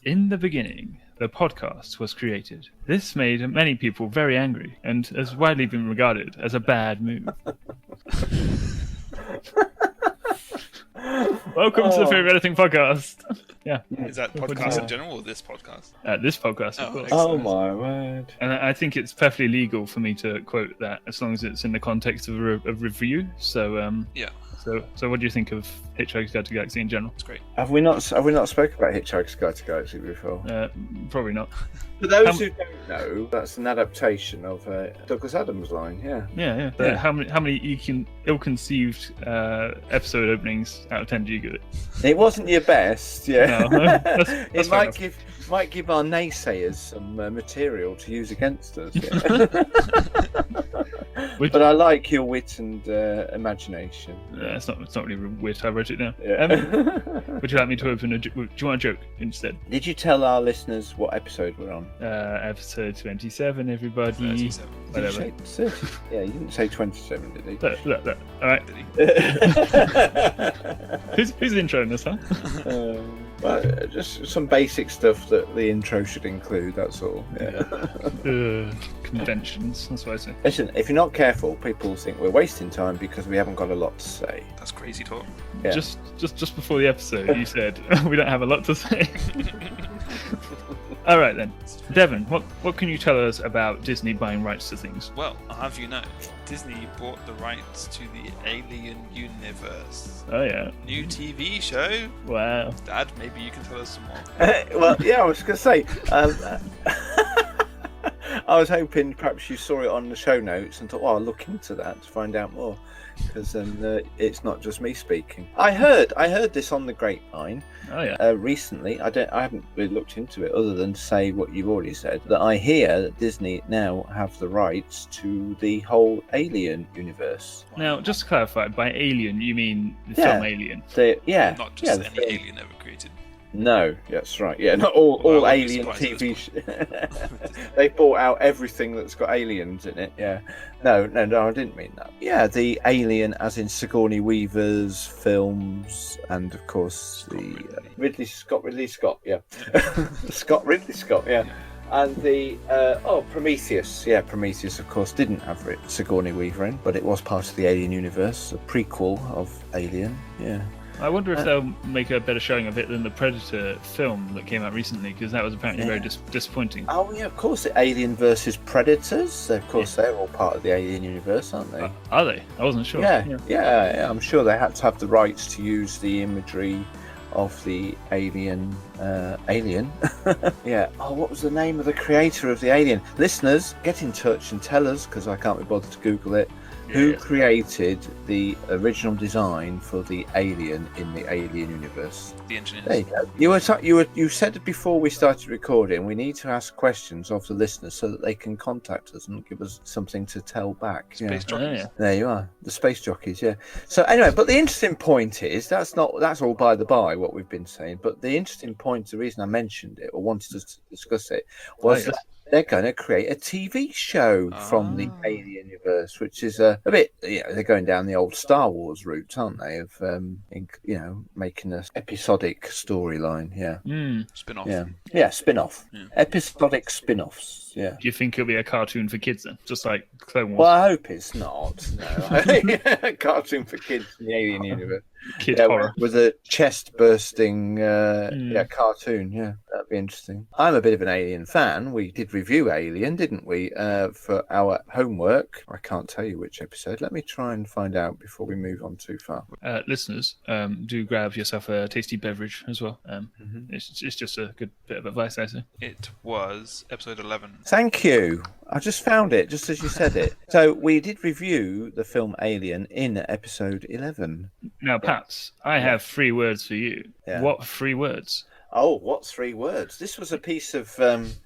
In the beginning, the podcast was created. This made many people very angry and has widely been regarded as a bad move. Welcome to the Favorite Editing Podcast. Yeah. Is that podcast in general or this podcast? This podcast, of course. Excellent. Oh my word. And I think it's perfectly legal for me to quote that as long as it's in the context of a review. So, Yeah, So what do you think of Hitchhiker's Guide to the Galaxy in general? it's great. Have we not spoken about Hitchhiker's Guide to Galaxy before? Probably not. For those who don't know, that's an adaptation of Douglas Adams' line. Yeah. Yeah. Yeah. How many ill-conceived episode openings out of 10 do you give it? It wasn't your best. Yeah. No, that's It fair might give our naysayers some material to use against us. Yeah. But I like your wit and imagination. It's not really wit. I wrote it down. Yeah. Would you like me to open do you want a joke instead? Did you tell our listeners what episode we're on? Episode 27, everybody. 37. Whatever. Did you say 30? Yeah, you didn't say 27, did you? Look. All right. Who's introing this, huh? Well, just some basic stuff that the intro should include, that's all. Yeah. Conventions. That's what I say. Listen, if you're not careful, people think we're wasting time because we haven't got a lot to say. That's crazy talk. Yeah. Just before the episode, you said we don't have a lot to say. All right then, Devon, what can you tell us about Disney buying rights to things? Well, I'll have you know, Disney bought the rights to the Alien universe. Oh yeah. New TV show. Wow. Dad, maybe you can tell us some more. Well, yeah, I was going to say, I was hoping perhaps you saw it on the show notes and thought, well, I'll look into that to find out more, because it's not just me speaking. I heard this on the grapevine. Oh yeah. Recently. I haven't really looked into it other than to say what you've already said, that I hear that Disney now have the rights to the whole Alien universe. Now, just to clarify, by Alien you mean the film Alien? Not just any alien ever created. No, that's right. Yeah, not all Well, I wouldn't be Alien surprised TV. They bought out everything that's got aliens in it. Yeah. No, I didn't mean that. Yeah, the Alien, as in Sigourney Weaver's films, and of course Ridley Scott. Yeah, Ridley Scott. Yeah. And the Prometheus. Yeah, Prometheus, of course, didn't have Sigourney Weaver in, but it was part of the Alien universe, a prequel of Alien. Yeah. I wonder if they'll make a better showing of it than the Predator film that came out recently, because that was apparently very disappointing. Oh yeah, of course, Alien versus Predators. Of course, they're all part of the Alien universe, aren't they? Are they? I wasn't sure. Yeah. I'm sure they had to have the rights to use the imagery of the Alien. Yeah. Oh, what was the name of the creator of the Alien? Listeners, get in touch and tell us, because I can't be bothered to Google it. Who created the original design for the Alien in the Alien universe? The engineers. There you go. You said before we started recording, we need to ask questions of the listeners so that they can contact us and give us something to tell back. Space jockeys. Yeah. There you are, the space jockeys. Yeah. So anyway, but the interesting point is that's all by the by what we've been saying. But the interesting point, the reason I mentioned it or wanted us to discuss it, was that they're going to create a TV show from the Alien universe, which is a bit, they're going down the old Star Wars route, aren't they? Of, making an episodic storyline. Yeah. Spin-off. Yeah, spin-off. Yeah. Episodic spin-offs. Yeah. Do you think it'll be a cartoon for kids then? Just like Clone Wars? Well, I hope it's not. No. Cartoon for kids in the Alien universe. Kid horror. With a chest-bursting cartoon. Yeah, that'd be interesting. I'm a bit of an Alien fan. We did review Alien, didn't we, for our homework? I can't tell you which episode. Let me try and find out before we move on too far. Listeners, do grab yourself a tasty beverage as well. It's just a good bit of advice, I say. It was episode 11. Thank you. I just found it, just as you said it. So we did review the film Alien in episode 11. Now, Paps, I have 3 words for you. Yeah. What 3 words? Oh, what 3 words? This was a piece of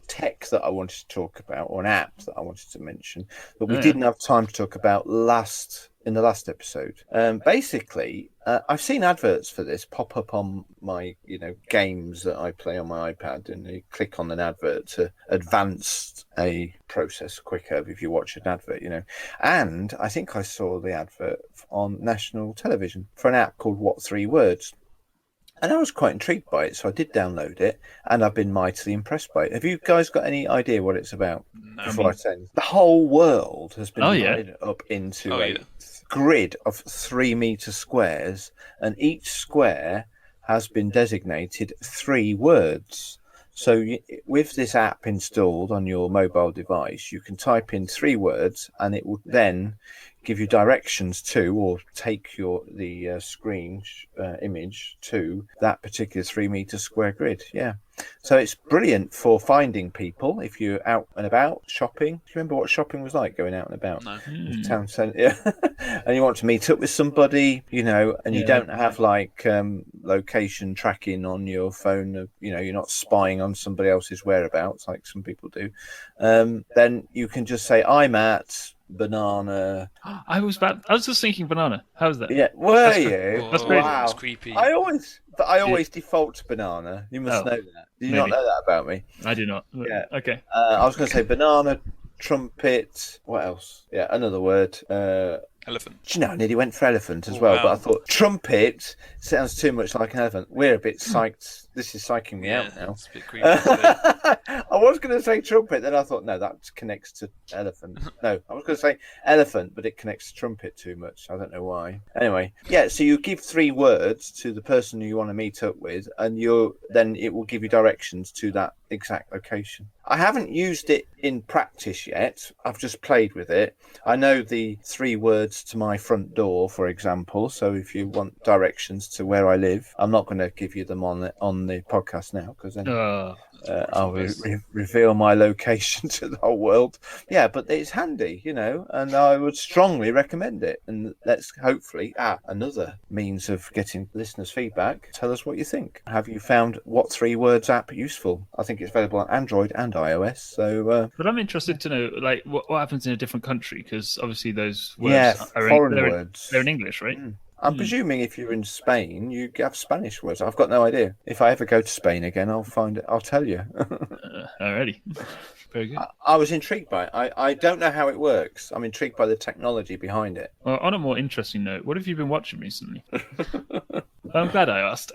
tech that I wanted to talk about, or an app that I wanted to mention, but we didn't have time to talk about in the last episode. Basically, I've seen adverts for this pop up on my, games that I play on my iPad, and you click on an advert to advance a process quicker if you watch an advert, And I think I saw the advert on national television for an app called What 3 Words. And I was quite intrigued by it, so I did download it, and I've been mightily impressed by it. Have you guys got any idea what it's about? No. Before I send, the whole world has been Oh, yeah. divided up into Oh, a yeah. grid of 3-meter squares, and each square has been designated 3 words. So with this app installed on your mobile device, you can type in 3 words, and it will then give you directions to, or take the screen image to that particular 3-meter square grid. Yeah. So it's brilliant for finding people if you're out and about shopping. Do you remember what shopping was like, going out and about? No. Town centre, yeah. And you want to meet up with somebody, and you don't have like location tracking on your phone. You're not spying on somebody else's whereabouts like some people do. Then you can just say, "I'm at banana." I was just thinking banana. How's that? Yeah, you? That's crazy. It's creepy. I always default to banana. You must know that. Do you not maybe. know that about me? I do not. Yeah. Okay. I was going to say banana, trumpet. What else? Yeah, another word. Elephant. Do you know, I nearly went for elephant as well, wow. but I thought trumpet sounds too much like an elephant. We're a bit psyched. This is psyching me out now. It's a bit creepy. Today. I was going to say trumpet, then I thought, no, that connects to elephant. No, I was going to say elephant, but it connects to trumpet too much. I don't know why. Anyway, yeah, so you give 3 words to the person who you want to meet up with, and then it will give you directions to that exact location. I haven't used it in practice yet. I've just played with it. I know the 3 words to my front door, for example. So if you want directions to where I live, I'm not going to give you them on the podcast now, because then I'll reveal my location to the whole world. Yeah, but it's handy, and I would strongly recommend it. And let's hopefully another means of getting listeners' feedback. Tell us what you think. Have you found What 3 Words app useful? I think it's available on Android and iOS. So, but I'm interested to know, like, what happens in a different country, because obviously those words are foreign words. They're in English, right? I'm presuming if you're in Spain, you have Spanish words. I've got no idea. If I ever go to Spain again, I'll find it. I'll tell you. Alrighty. Very good. I was intrigued by it. I don't know how it works. I'm intrigued by the technology behind it. Well, on a more interesting note, what have you been watching recently? I'm glad I asked.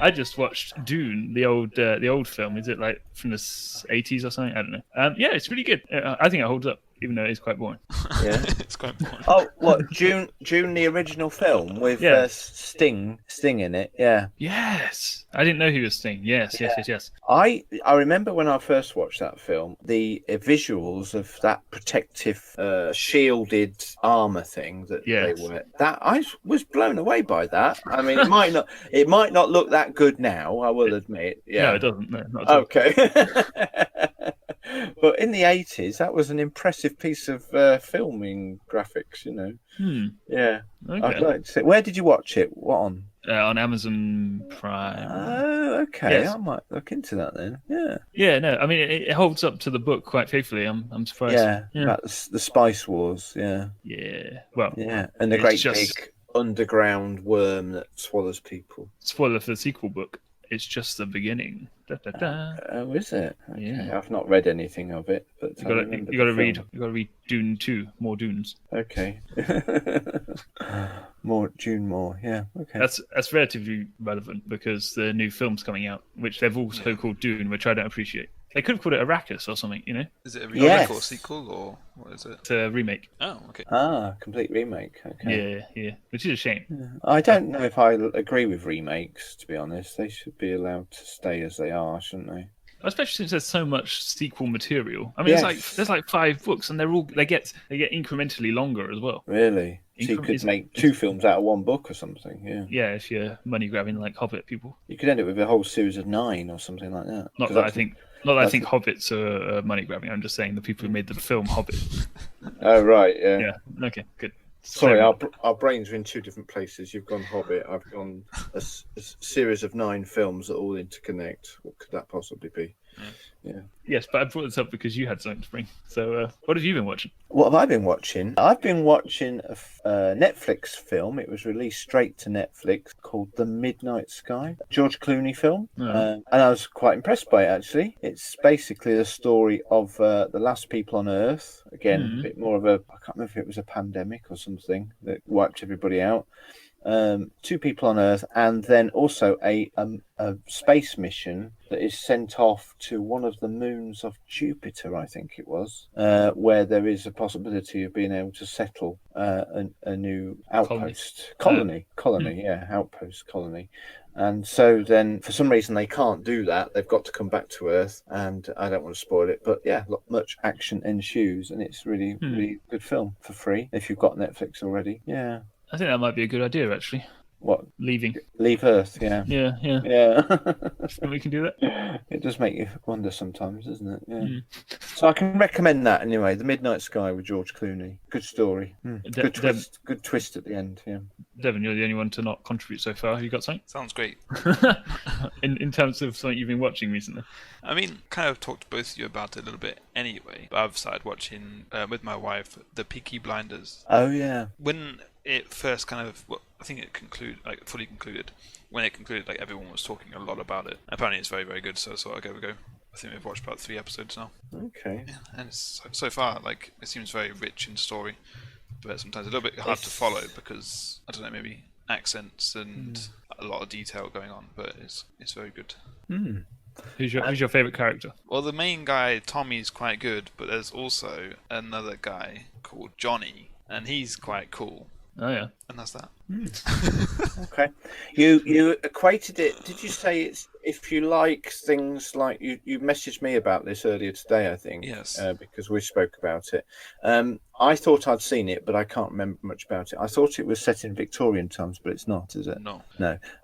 I just watched Dune, the old film. Is it like from the 80s or something? I don't know. Yeah, it's really good. I think it holds up, even though it's quite boring. Yeah, it's quite boring. Oh, what June, the original film with Sting in it? Yeah. Yes, I didn't know he was Sting. Yes. I remember when I first watched that film, the visuals of that protective, shielded armor thing that they wear. That I was blown away by that. I mean, it might not look that good now. I will admit. Yeah, no, it doesn't. No, not at all. Okay. But in the 80s, that was an impressive piece of filming graphics, Yeah. Okay. I'd like to see. Where did you watch it? What on? On Amazon Prime. Oh, okay. Yes. I might look into that then. Yeah. Yeah, no, I mean, it holds up to the book quite faithfully. I'm surprised. Yeah, about the Spice Wars, yeah. Yeah, well. Yeah, and the great big underground worm that swallows people. Spoiler for the sequel book. It's just the beginning. Da, da, da. Oh, is it? Okay. Yeah. I've not read anything of it, but You got to read Dune 2, more Dunes. Okay. Dune more. Yeah. Okay. That's relatively relevant because the new film's coming out, which they've also called Dune, which I don't appreciate. They could have called it Arrakis or something, Is it a remake or sequel, or what is it? It's a remake. Oh, okay. Complete remake. Okay. Yeah. Which is a shame. Yeah. I don't know if I agree with remakes, to be honest. They should be allowed to stay as they are, shouldn't they? Especially since there's so much sequel material. I mean, there's like 5 books, and they get incrementally longer as well. Really? So you could make 2 films out of 1 book or something, yeah. Yeah, if you're money grabbing like Hobbit people. You could end up with a whole series of 9 or something like that. Not that I think Hobbits are money grabbing. I'm just saying the people who made the film Hobbit. Oh right, yeah. Yeah. Okay, good. Sorry, our brains are in 2 different places. You've gone Hobbit. I've gone a series of 9 films that all interconnect. What could that possibly be? Yeah. Yes, but I brought this up because you had something to bring. So, what have you been watching? What have I been watching? I've been watching a Netflix film. It was released straight to Netflix called The Midnight Sky, George Clooney film. Oh. And I was quite impressed by it, actually. It's basically the story of the last people on Earth. Again, a bit more of a, I can't remember if it was a pandemic or something that wiped everybody out. 2 people on Earth, and then also a space mission that is sent off to one of the moons of Jupiter, I think it was, where there is a possibility of being able to settle a new outpost colony. Outpost colony. And so then, for some reason, they can't do that. They've got to come back to Earth, and I don't want to spoil it, but yeah, much action ensues, and it's really good film for free if you've got Netflix already. Yeah. I think that might be a good idea, actually. What? Leaving. Leave Earth, yeah. Yeah. Yeah. We can do that. It does make you wonder sometimes, doesn't it? Yeah. So I can recommend that anyway. The Midnight Sky with George Clooney. Good story. Good twist at the end, yeah. Devon, you're the only one to not contribute so far. Have you got something? Sounds great. in terms of something you've been watching recently? I mean, kind of talked to both of you about it a little bit anyway. But I've started watching with my wife The Peaky Blinders. Oh yeah. When it first kind of, I think it fully concluded. When it concluded, everyone was talking a lot about it. Apparently, it's very, very good. So I thought I'd give it a go. I think we've watched about 3 episodes now. Okay. Yeah, and it's, so far, it seems very rich in story, but sometimes a little bit hard to follow because I don't know, maybe accents and a lot of detail going on. But it's very good. Who's your favourite character? Well, the main guy, Tommy's quite good, but there's also another guy called Johnny, and he's quite cool. Oh yeah, and that's that. Okay, you equated it. Did you say it's if you like things like you messaged me about this earlier today? I think yes, because we spoke about it. I thought I'd seen it, but I can't remember much about it. I thought it was set in Victorian times, but it's not, is it? No.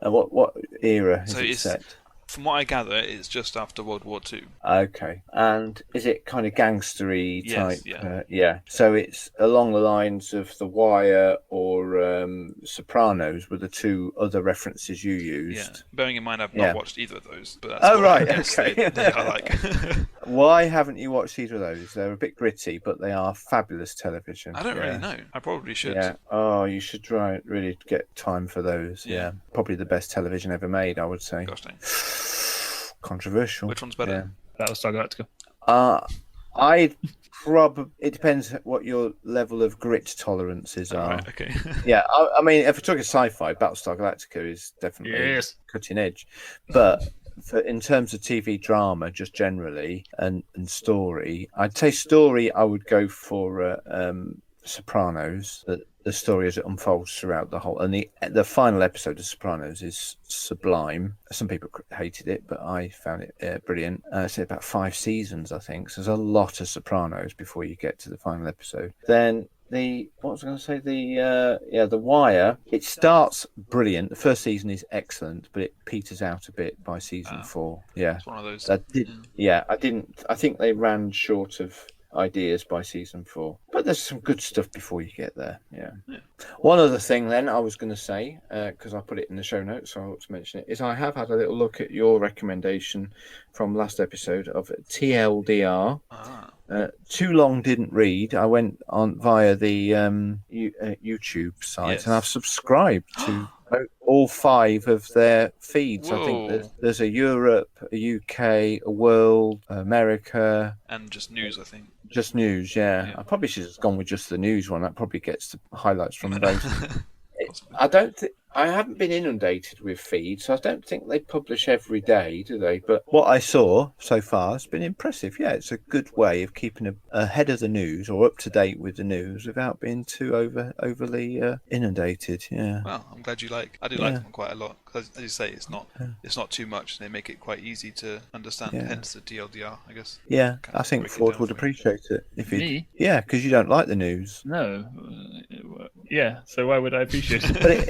What era is it set? From what I gather, it's just after World War II. Okay. And is it kind of gangstery type? Yes, yeah. So it's along the lines of The Wire or Sopranos were the 2 other references you used. Yeah. Bearing in mind, I've not watched either of those. But that's okay. They are like. Why haven't you watched either of those? They're a bit gritty, but they are fabulous television. I don't really know. I probably should. Yeah. Oh, you should try really get time for those. Yeah. Probably the best television ever made, I would say. Gosh dang. Controversial. Which one's better? Yeah. Battlestar Galactica. It depends what your level of grit tolerances are. Right, okay. Yeah, I mean, if we're talking sci-fi, Battlestar Galactica is definitely cutting edge. But in terms of TV drama, just generally, and story, I'd say story, I would go for Sopranos. The story as it unfolds throughout the whole, and the final episode of Sopranos is sublime. Some people hated it, but I found it brilliant. It's about 5 seasons, I think. So there's a lot of Sopranos before you get to the final episode. Then The Wire. It starts brilliant. The first season is excellent, but it peters out a bit by season 4. Yeah, it's one of those. I think they ran short of ideas by season 4, but there's some good stuff before you get there. Yeah. One other thing then I was going to say, because I put it in the show notes, so I ought to mention it, is I have had a little look at your recommendation from last episode of TLDR. Too Long Didn't Read. I went on via the YouTube site, and I've subscribed to all 5 of their feeds. Whoa. I think there's a Europe, a UK, a World, America, and just news, I think. Just news, yeah. I probably should have gone with just the news one. That probably gets the highlights from those. I haven't been inundated with feeds, so I don't think they publish every day, do they? But what I saw so far has been impressive. Yeah, it's a good way of keeping ahead of the news or up to date with the news without being too overly inundated. Yeah. Well, I'm glad you like. I do like them quite a lot because, as you say, it's not too much. They make it quite easy to understand. Hence the TLDR, I guess. Yeah, I think Ford would appreciate it if me. Yeah, because you don't like the news. No. Yeah. So why would I appreciate it? But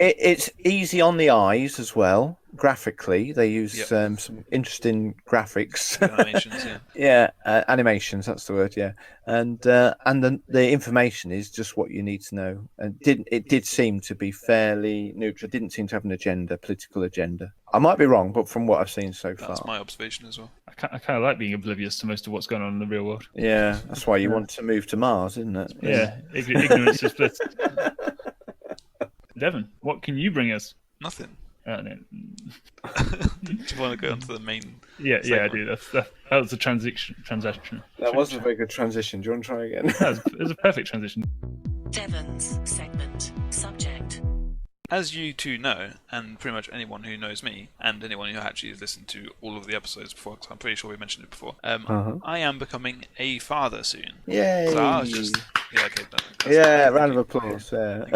it's easy on the eyes as well, graphically. They use Yep. some interesting graphics. Animations, yeah. Yeah, animations. That's the word. Yeah, and the information is just what you need to know. And it did seem to be fairly neutral. It didn't seem to have an agenda, political agenda. I might be wrong, but from what I've seen so far, That's my observation as well. I kind of like being oblivious to most of what's going on in the real world. yeah, that's why you want to move to Mars, isn't it? Yeah, ignorance is bliss. Devon, what can you bring us? Nothing. No. Do you want to go on to the main? Yeah, I segment? do. That was a transaction. That wasn't a very good transition. Do you want to try again? It was a perfect transition. Devon's segment. Subject. As you two know, and pretty much anyone who knows me, and anyone who actually has listened to all of the episodes before, because I'm pretty sure we mentioned it before, I am becoming a father soon. Yay! So I was just... Yeah, okay. Yeah, round of applause. Yeah.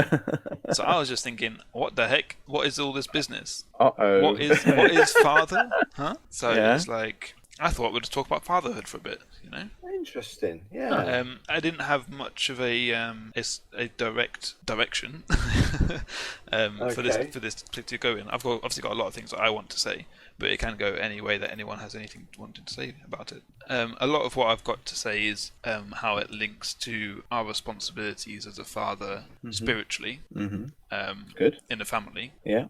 So I was just thinking, what the heck? What is all this business? Uh-oh. What is father? Huh? So Yeah. it's like, I thought we'd talk about fatherhood for a bit, you know? Interesting. Yeah. I didn't have much of a direct direction for this to go in. I've obviously got a lot of things that I want to say, but it can go any way that anyone has anything wanted to say about it. A lot of what I've got to say is how it links to our responsibilities as a father spiritually, Good. in the family. Yeah.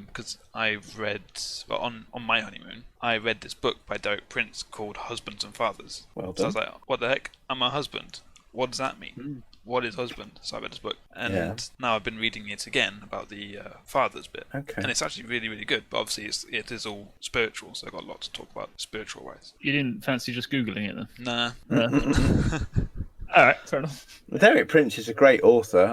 Because I've read, well, on my honeymoon, I read this book by Derek Prince called Husbands and Fathers. Well done. So I was like, what the heck? I'm a husband. What does that mean? What is husband? So I read this book. And now I've been reading it again about the fathers bit. Okay. And it's actually really, really good. But obviously it is all spiritual, so I've got a lot to talk about spiritual-wise. You didn't fancy just Googling it then? Nah. All right, fair enough. Derek Prince is a great author.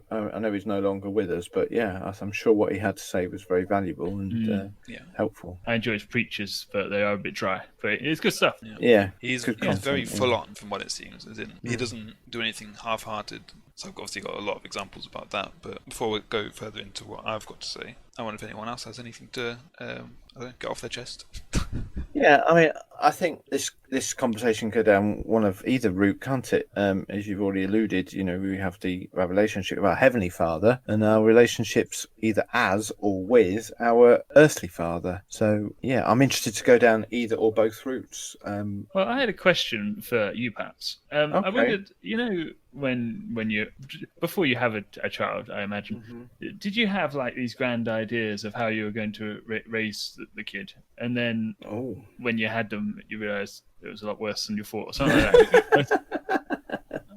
I know he's no longer with us, but yeah, I'm sure what he had to say was very valuable and helpful. I enjoy his preachers, but they are a bit dry. But it's good stuff. Yeah. He's good very content, full on from what it seems. As in, he doesn't do anything half-hearted. So I've obviously got a lot of examples about that. But before we go further into what I've got to say, I wonder if anyone else has anything to get off their chest. Yeah, I mean, I think this conversation could go down one of either route, can't it? As you've already alluded, you know, we have our relationship with our Heavenly Father and our relationships either as or with our earthly father. So, yeah, I'm interested to go down either or both routes. Well, I had a question for you, Paps. I Okay. wondered, you know, when you before you have a child, I imagine, did you have like these grand ideas of how you were going to raise the kid, and then when you had them, you realised it was a lot worse than you thought, or something like that?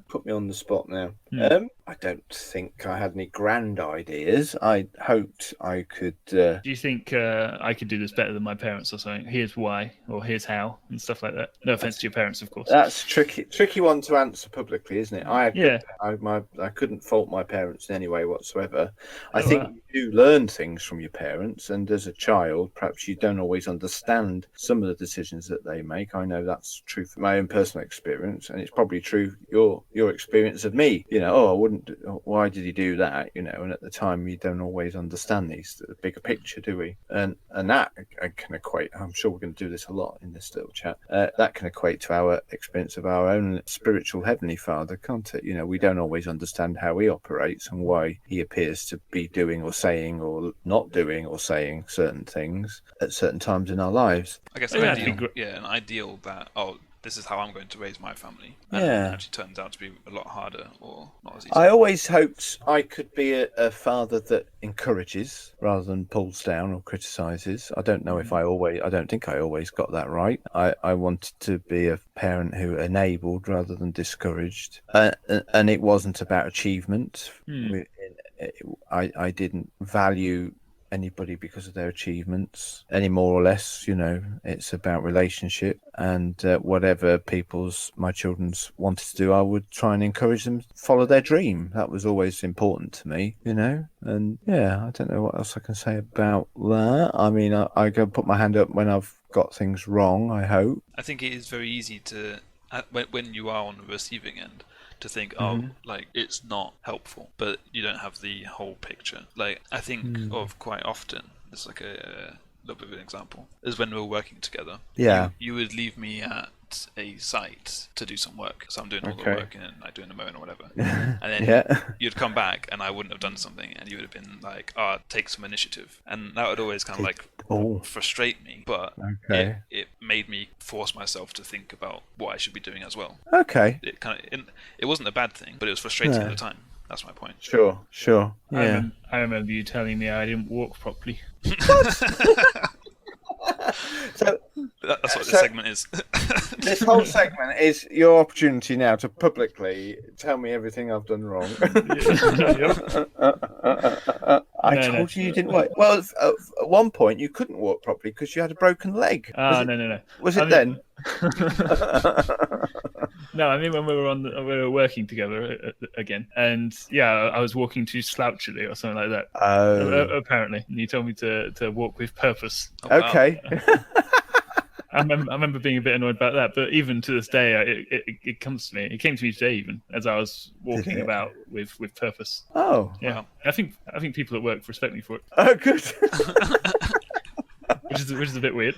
Put me on the spot now. I don't think I had any grand ideas. I hoped I could. Do you think I could do this better than my parents or something? Here's why, or here's how, and stuff like that. No offense to your parents, of course. That's tricky one to answer publicly, isn't it? I couldn't fault my parents in any way whatsoever. I think you do learn things from your parents, and as a child, perhaps you don't always understand some of the decisions that they make. I know that's true from my own personal experience, and it's probably true your experience of me. You know, I wouldn't. Why did he do that? You know, and at the time, you don't always understand the bigger picture, do we? And that can equate. I'm sure we're going to do this a lot in this little chat. That can equate to our experience of our own spiritual Heavenly Father, can't it? You know, we don't always understand how he operates and why he appears to be doing or saying or not doing or saying certain things at certain times in our lives. I guess Yeah, an ideal that, this is how I'm going to raise my family. And Yeah. it actually turns out to be a lot harder or not as easy. I always hoped I could be a father that encourages rather than pulls down or criticises. I don't know if I don't think I always got that right. I wanted to be a parent who enabled rather than discouraged. And it wasn't about achievement. I didn't value anybody because of their achievements any more or less. You know, it's about relationship, and whatever my children's wanted to do, I would try and encourage them to follow their dream. That was always important to me, you know. And yeah, I don't know what else I can say about that. I mean, I go put my hand up when I've got things wrong, I hope. I think it is very easy to, when you are on the receiving end, to think, like, it's not helpful, but you don't have the whole picture. Like, I think of quite often, there's like a little bit of an example, is when we were working together. Yeah. You would leave me at a site to do some work. So I'm doing all the Okay. work and like doing the mowing or whatever. And then Yeah. you'd come back and I wouldn't have done something, and you would have been like, "Oh, take some initiative," and that would always kind of like Oh. frustrate me. But Okay. it made me force myself to think about what I should be doing as well. Okay. It wasn't a bad thing, but it was frustrating No. at the time. That's my point. Sure. Yeah. I remember you telling me I didn't walk properly. So That's what this segment is. this whole segment is your opportunity now to publicly tell me everything I've done wrong. I told you didn't walk. Well, at one point you couldn't walk properly because you had a broken leg. No. Was it then? No, I mean when we were working together again, and I was walking too slouchily or something like that. Oh. Apparently, and you told me to walk with purpose. Oh, wow. Okay. I remember being a bit annoyed about that, but even to this day, it comes to me. It came to me today, even as I was walking it? about with purpose. Oh. Yeah, Wow. I think people at work respect me for it, Oh, good. which is a bit weird.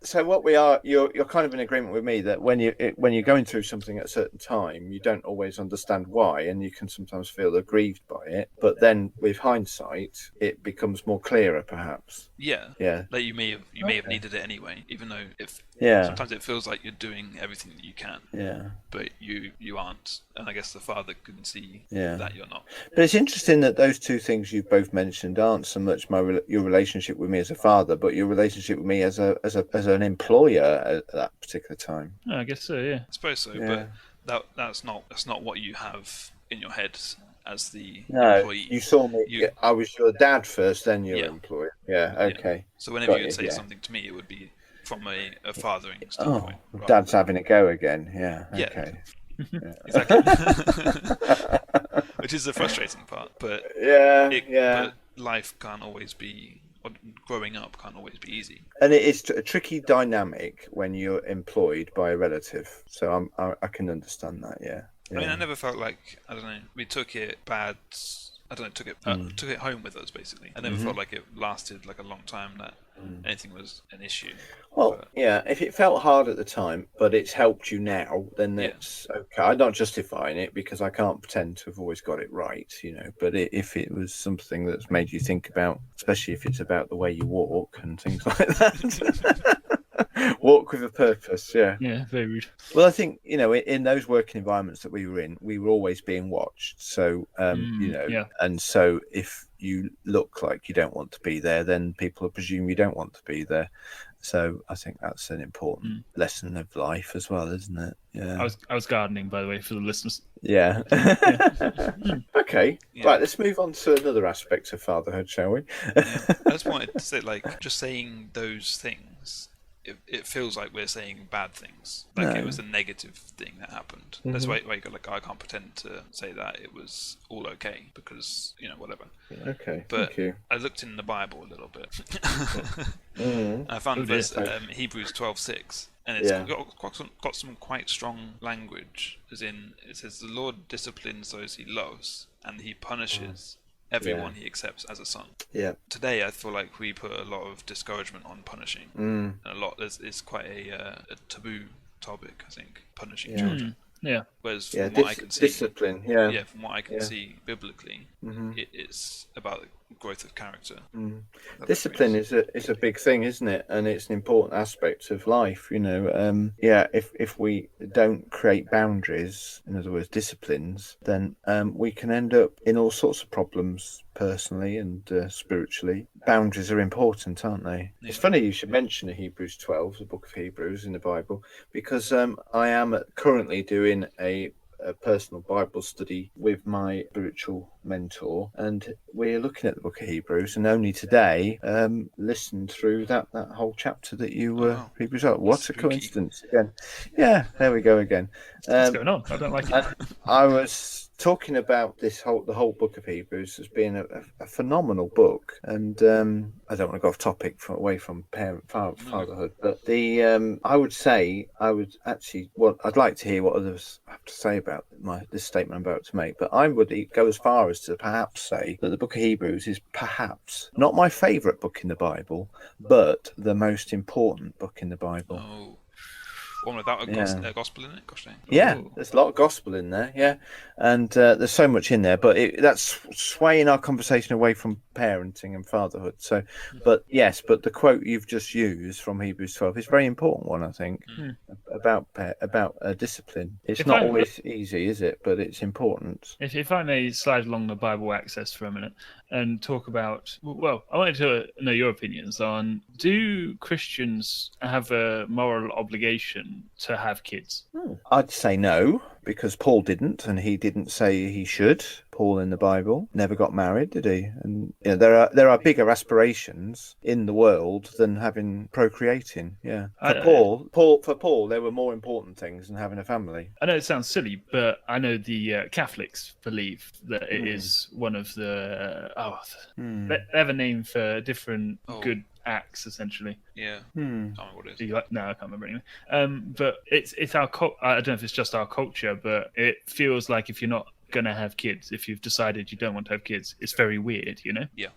So what we are, you're kind of in agreement with me that when you're going through something at a certain time, you don't always understand why, and you can sometimes feel aggrieved by it. But then, with hindsight, it becomes more clearer, perhaps. Yeah. Yeah. Like you may have needed it anyway, even though Yeah. sometimes it feels like you're doing everything that you can, Yeah. but you aren't. And I guess the father can see Yeah. that you're not. But it's interesting that those two things you've both mentioned aren't so much your relationship with me as a father, but your relationship with me as an employer at that particular time. Oh, I guess so. Yeah. I suppose so, Yeah. but that's not what you have in your head as the No, employee. you saw me. I was your dad first, then your Yeah. employer. Yeah. Okay. So whenever Got you would you, say yeah. something to me, it would be from a fathering Oh, standpoint. rather Dad's than- having a go again. Yeah. Yeah. Okay. Exactly. Which is the frustrating part, but Yeah. but life can't always be, or growing up can't always be easy. And it is a tricky dynamic when you're employed by a relative. So I can understand that. Yeah. I mean, I never felt like, I don't know, we took it bad. I don't know, took it home with us basically. I never felt like it lasted like a long time, that anything was an issue. Well, But- yeah, if it felt hard at the time, but it's helped you now, then it's okay. I'm not justifying it because I can't pretend to have always got it right, But if it was something that's made you think about, especially if it's about the way you walk and things like that, walk with a purpose, yeah. Yeah, very rude. Well, I think, in those working environments that we were in, we were always being watched. So, yeah. and so if you look like you don't want to be there, then people presume you don't want to be there. So I think that's an important lesson of life as well, isn't it? Yeah. I was gardening, by the way, for the listeners. Yeah. Okay. Yeah. Right, let's move on to another aspect of fatherhood, shall we? Yeah. I just wanted to say, like, just saying those things, it feels like we're saying bad things. Like it was a negative thing that happened. That's why you go, like, I can't pretend to say that it was all okay because, whatever. Okay. But Thank you. I looked in the Bible a little bit. Mm. I found Oh, dear. verse Hebrews 12:6, and it's got some quite strong language. As in, it says, "The Lord disciplines those He loves, and He punishes everyone He accepts as a son." Yeah. Today, I feel like we put a lot of discouragement on punishing, and a lot. It's quite a taboo topic, I think, punishing children. Yeah. Whereas Yeah. from what I can see, Discipline. Yeah. from what I can see biblically, it's about the growth of character. That Discipline brings. is a big thing, isn't it? And it's an important aspect of life. If we don't create boundaries, in other words, disciplines, then we can end up in all sorts of problems personally and spiritually. Boundaries are important, aren't they? Yeah. It's funny you should mention Hebrews 12, the book of Hebrews in the Bible, because I am currently doing a personal Bible study with my spiritual mentor, and we're looking at the book of Hebrews, and only today listened through that whole chapter that you were Hebrews. What Spooky. a coincidence again. Yeah, there we go again. What's going on? I don't like it. I was talking about the whole book of Hebrews as being a phenomenal book, and I don't want to go off topic away from fatherhood, but I would say I'd like to hear what others have to say about this statement I'm about to make, but I would go as far as to perhaps say that the book of Hebrews is perhaps not my favourite book in the Bible, but the most important book in the Bible. Oh, one without a Yeah. gospel in it. Gosh dang. Yeah, Ooh. there's a lot of gospel in there, yeah, and there's so much in there, but that's swaying our conversation away from parenting and fatherhood. So, but the quote you've just used from Hebrews 12 is a very important one, I think, about discipline. It's If not I- always easy, is it? But it's important. If I may slide along the Bible access for a minute and talk about, well, I wanted to know your opinions on, do Christians have a moral obligation to have kids? I'd say no, because Paul didn't, and he didn't say he should. Paul in the Bible never got married, did he? And there are bigger aspirations in the world than having procreating. Yeah, for Paul, there were more important things than having a family. I know it sounds silly, but I know the Catholics believe that it is one of the they have a name for different good acts, essentially. Yeah. I can't remember what it is. No, I can't remember anyway. But it's our I don't know if it's just our culture, but it feels like if you're not gonna have kids, if you've decided you don't want to have kids, it's very weird, you know? Yeah.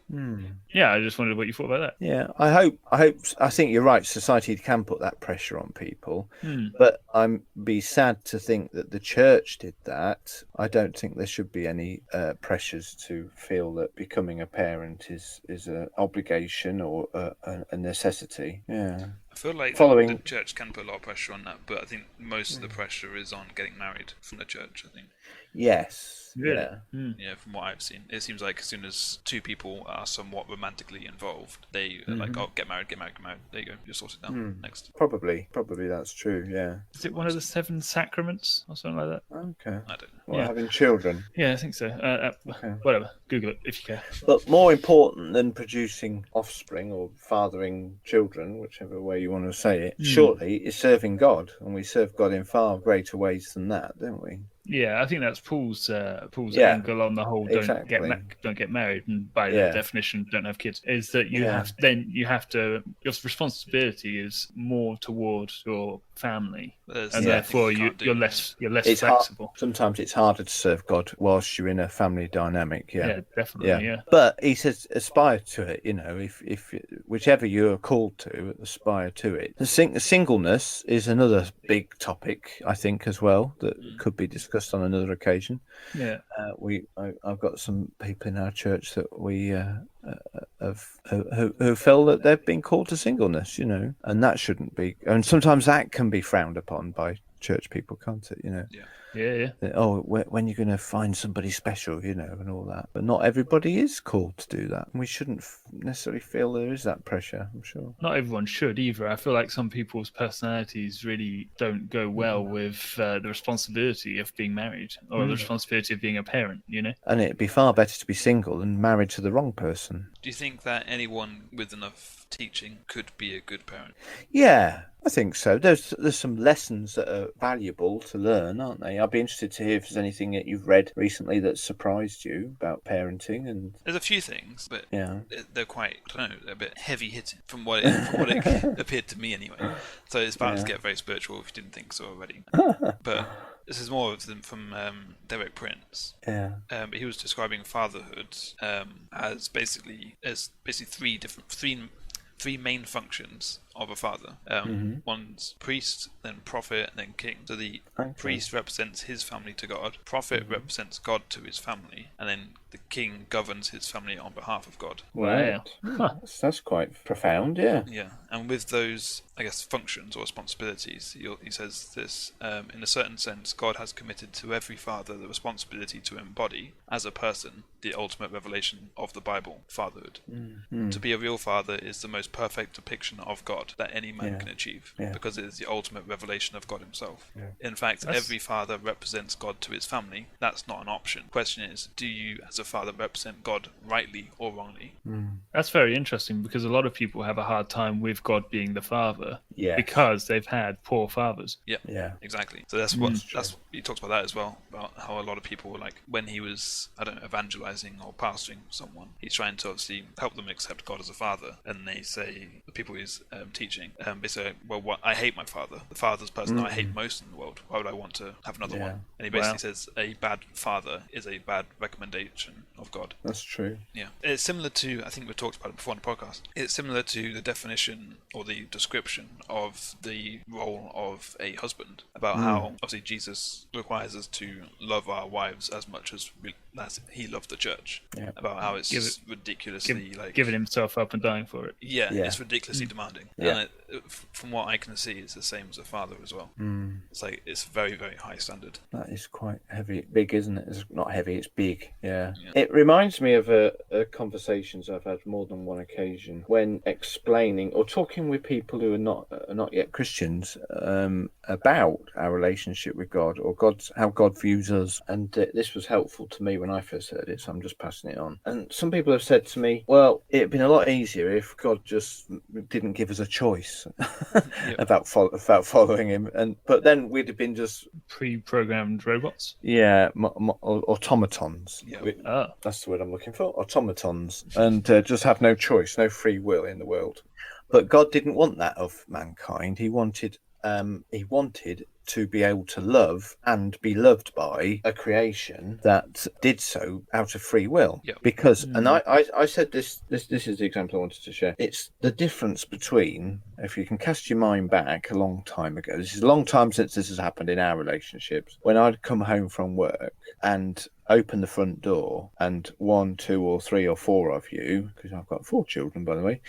Yeah, I just wondered what you thought about that. Yeah, I think you're right. Society can put that pressure on people, but I'm be sad to think that the church did that. I don't think there should be any pressures to feel that becoming a parent is an obligation or a necessity. Yeah. I feel like Following- the church can put a lot of pressure on that, but I think most of the pressure is on getting married from the church, I think. Yes. Really? Yeah. Yeah, from what I've seen. It seems like as soon as two people are somewhat romantically involved, they are like, oh, get married. There you go, you're sorted now. Next. Probably that's true. Yeah. Is it one of the 7 sacraments or something like that? Okay. I don't know. Well, Yeah. having children. Yeah, I think so. Whatever, Google it if you care. But more important than producing offspring or fathering children, whichever way you want to say it, surely is serving God, and we serve God in far greater ways than that, don't we? Yeah, I think that's Paul's Yeah, angle on the whole don't get married, and by that definition don't have kids, is that you have to your responsibility is more towards your family, and therefore you're less flexible. Sometimes it's harder to serve God whilst you're in a family dynamic. Yeah, definitely. Yeah. But he says aspire to it. You know, if whichever you're called to, aspire to it. The singleness is another big topic, I think, as well, that could be discussed on another occasion. Yeah. I've got some people in our church that we who feel that they've been called to singleness, you know, and that shouldn't be. And sometimes that can be frowned upon by church people, can't it? You know. Yeah. Yeah. Oh, when you're going to find somebody special, you know, and all that. But not everybody is called to do that. And we shouldn't necessarily feel there is that pressure, I'm sure. Not everyone should either. I feel like some people's personalities really don't go well with the responsibility of being married or the responsibility of being a parent, you know? And it'd be far better to be single than married to the wrong person. Do you think that anyone with enough teaching could be a good parent? Yeah, I think so. There's some lessons that are valuable to learn, aren't they? I'd be interested to hear if there's anything that you've read recently that surprised you about parenting. And there's a few things, but yeah, they're quite, I don't know, they're a bit heavy hitting from what it appeared to me anyway. So it's about to get very spiritual if you didn't think so already. But this is more of them from Derek Prince. Yeah. He was describing fatherhood as basically three main functions of a father. One's priest, then prophet, and then king. So the priest represents his family to God, prophet represents God to his family, and then the king governs his family on behalf of God. Wow. Huh. That's quite profound, yeah. Yeah, and with those, I guess, functions or responsibilities, he says this, in a certain sense, God has committed to every father the responsibility to embody, as a person, the ultimate revelation of the Bible, fatherhood. To be a real father is the most perfect depiction of God that any man can achieve, because it is the ultimate revelation of God himself. In fact, every father represents God to his family. That's not an option. The question is, do you as a father represent God rightly or wrongly? That's very interesting, because a lot of people have a hard time with God being the father because they've had poor fathers. Yeah, exactly. So that's he talks about that as well, about how a lot of people were like, when he was, I don't know, evangelizing or pastoring someone, he's trying to obviously help them accept God as a father, and they say, the people he's teaching, they say, well, I hate my father. The father's the person I hate most in the world. Why would I want to have another one? And he basically says a bad father is a bad recommendation of God. That's true. Yeah. It's similar to, I think we talked about it before on the podcast, it's similar to the definition or the description of the role of a husband, about how obviously Jesus requires us to love our wives as much as he loved the church. Yeah. About how it's ridiculously giving himself up and dying for it. Yeah. It's ridiculously demanding. Yeah. And from what I can see, it's the same as a father as well. It's like, it's very, very high standard. That is quite heavy, big, isn't it? It's not heavy, it's big. Yeah. It reminds me of conversations I've had more than one occasion when explaining or talking with people who are not yet Christians about our relationship with God, or how God views us. And this was helpful to me when I first heard it, so I'm just passing it on. And some people have said to me, well, it'd been a lot easier if God just didn't give us a choice about following him, but then we'd have been just pre-programmed robots. Yeah, automatons. Yeah. That's the word I'm looking for. Automatons, and just have no choice, no free will in the world. But God didn't want that of mankind. He wanted to be able to love and be loved by a creation that did so out of free will. Yep. Because, and I said this is the example I wanted to share. It's the difference between, if you can cast your mind back a long time ago, this is a long time since this has happened in our relationships, when I'd come home from work and open the front door, and 1, 2, or 3 or 4 of you, because I've got 4 children, by the way,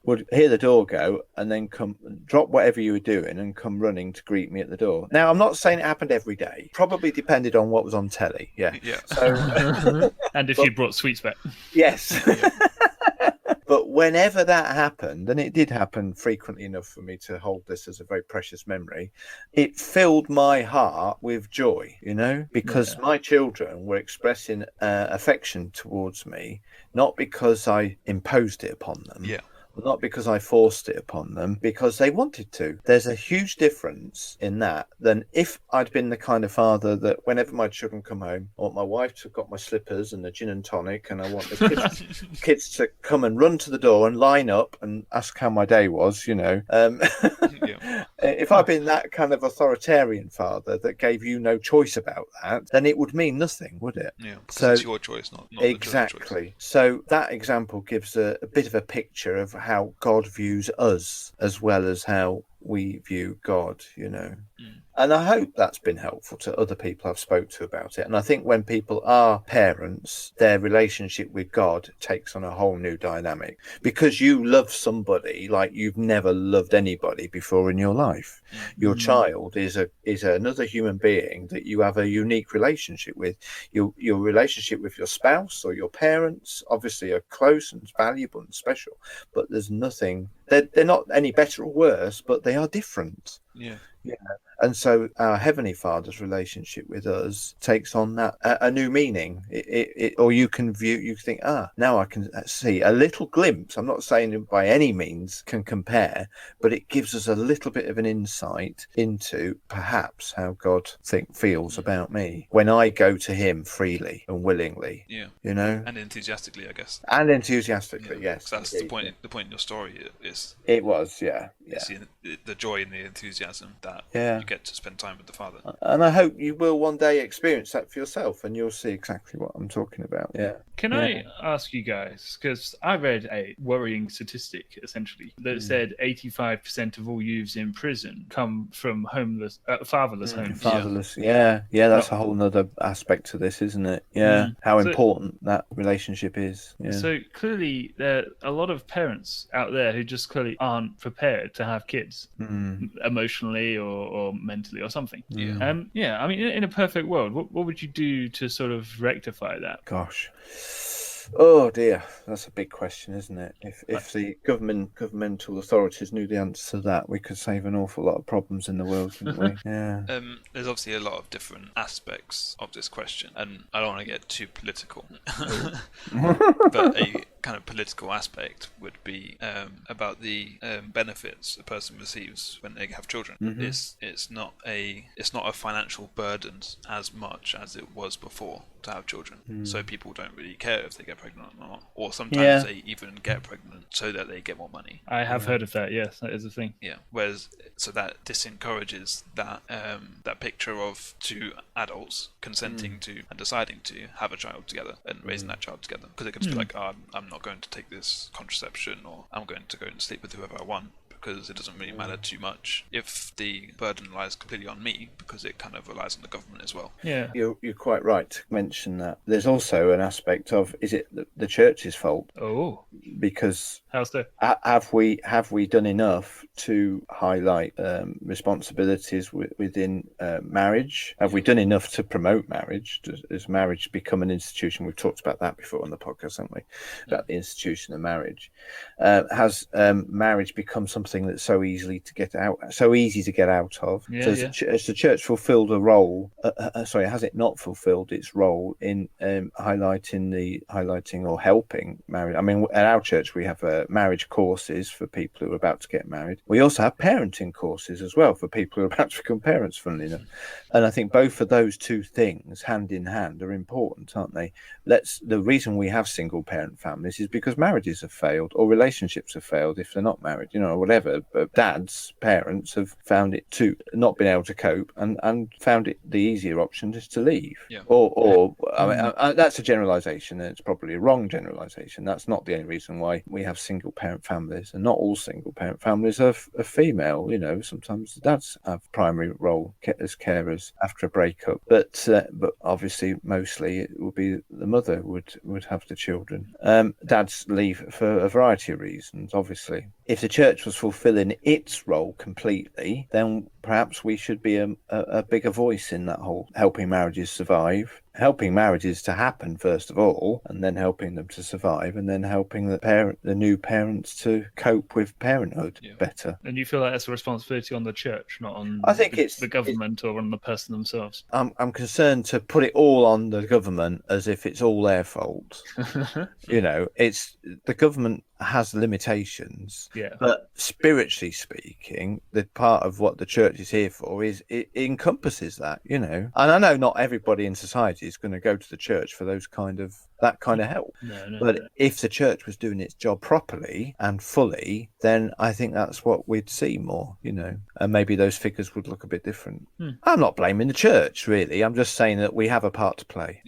would hear the door go and then come drop whatever you were doing and come running to greet me at the door. Now, I'm not saying it happened every day. Probably depended on what was on telly. Yeah. So, and if you brought sweets back. Yes. But whenever that happened, and it did happen frequently enough for me to hold this as a very precious memory, it filled my heart with joy, because my children were expressing affection towards me, not because I imposed it upon them. Yeah. Not because I forced it upon them, because they wanted to. There's a huge difference in that than if I'd been the kind of father that whenever my children come home, I want my wife to have got my slippers and the gin and tonic, and I want the kids to come and run to the door and line up and ask how my day was, If I'd been that kind of authoritarian father that gave you no choice about that, then it would mean nothing, would it? Yeah, so it's your choice, not exactly. The choice. So that example gives a bit of a picture of how God views us as well as how we view God, And I hope that's been helpful to other people I've spoke to about it. And I think when people are parents, their relationship with God takes on a whole new dynamic, because you love somebody like you've never loved anybody before in your life. Your child is another human being that you have a unique relationship with. Your relationship with your spouse or your parents obviously are close and valuable and special, but there's nothing, they're not any better or worse, but they are different. Yeah. And so our Heavenly Father's relationship with us takes on that a new meaning. Or you can think, now I can see a little glimpse. I'm not saying it by any means can compare, but it gives us a little bit of an insight into perhaps how God feels about me when I go to him freely and willingly. Yeah. And enthusiastically, I guess. And enthusiastically, yes. That's the point. The point in your story is. It was, yeah. The joy and the enthusiasm that you get to spend time with the Father. And I hope you will one day experience that for yourself, and you'll see exactly what I'm talking about. Yeah. Can I ask you guys, because I read a worrying statistic, essentially, that said 85% of all youths in prison come from fatherless homes. Fatherless, yeah. That's a whole other aspect to this, isn't it? Yeah. How important that relationship is. Yeah. So clearly there are a lot of parents out there who just clearly aren't prepared to have kids, emotionally or mentally or something. Yeah. I mean, in a perfect world, what would you do to sort of rectify that? Gosh. Oh dear, that's a big question, isn't it? If the governmental authorities knew the answer to that, we could save an awful lot of problems in the world, couldn't we? Yeah. There's obviously a lot of different aspects of this question, and I don't want to get too political, but kind of political aspect would be about the benefits a person receives when they have children. It's not a financial burden as much as it was before to have children. So people don't really care if they get pregnant or not, or sometimes they even get pregnant so that they get more money. I have heard of that. Yes, that is a thing. Yeah. Whereas, so that disencourages that that picture of two adults consenting to and deciding to have a child together and raising that child together, because it can just be like, I'm not going to take this contraception, or I'm going to go and sleep with whoever I want, because it doesn't really matter too much if the burden lies completely on me, because it kind of relies on the government as well. Yeah, you're quite right to mention that. There's also an aspect of, is it the church's fault? Oh, because how's that? Have we done enough to highlight responsibilities within marriage? Have we done enough to promote marriage? Has marriage become an institution? We've talked about that before on the podcast, haven't we? About the institution of marriage. Has marriage become something that's so easy to get out of? Yeah, So has the church fulfilled a role? Has it not fulfilled its role in highlighting or helping marriage? I mean, at our church we have marriage courses for people who are about to get married. We also have parenting courses as well for people who are about to become parents, funnily enough. And I think both of those two things, hand in hand, are important, aren't they? The reason we have single parent families is because marriages have failed, or relationships have failed if they're not married, or whatever. But dad's parents have found it to not been able to cope and found it the easier option is to leave. Yeah. I mean, that's a generalization, and it's probably a wrong generalization. That's not the only reason why we have single parent families, and not all single parent families are female. Sometimes the dads have primary role as carers after a breakup, but obviously mostly it will be the mother would have the children. Dads leave for a variety of reasons, obviously. If the church was fulfilling its role completely, then perhaps we should be a bigger voice in that whole helping marriages survive, helping marriages to happen first of all, and then helping them to survive, and then helping the new parents to cope with parenthood better. And you feel like that's a responsibility on the church, not on it's the government or on the person themselves? I'm concerned to put it all on the government as if it's all their fault. It's the government has limitations, but spiritually speaking, the part of what the church is here for is it encompasses that, and I know not everybody in society is going to go to the church for that kind of help. But if the church was doing its job properly and fully, then I think that's what we'd see more, and maybe those figures would look a bit different. I'm not blaming the church, really. I'm just saying that we have a part to play.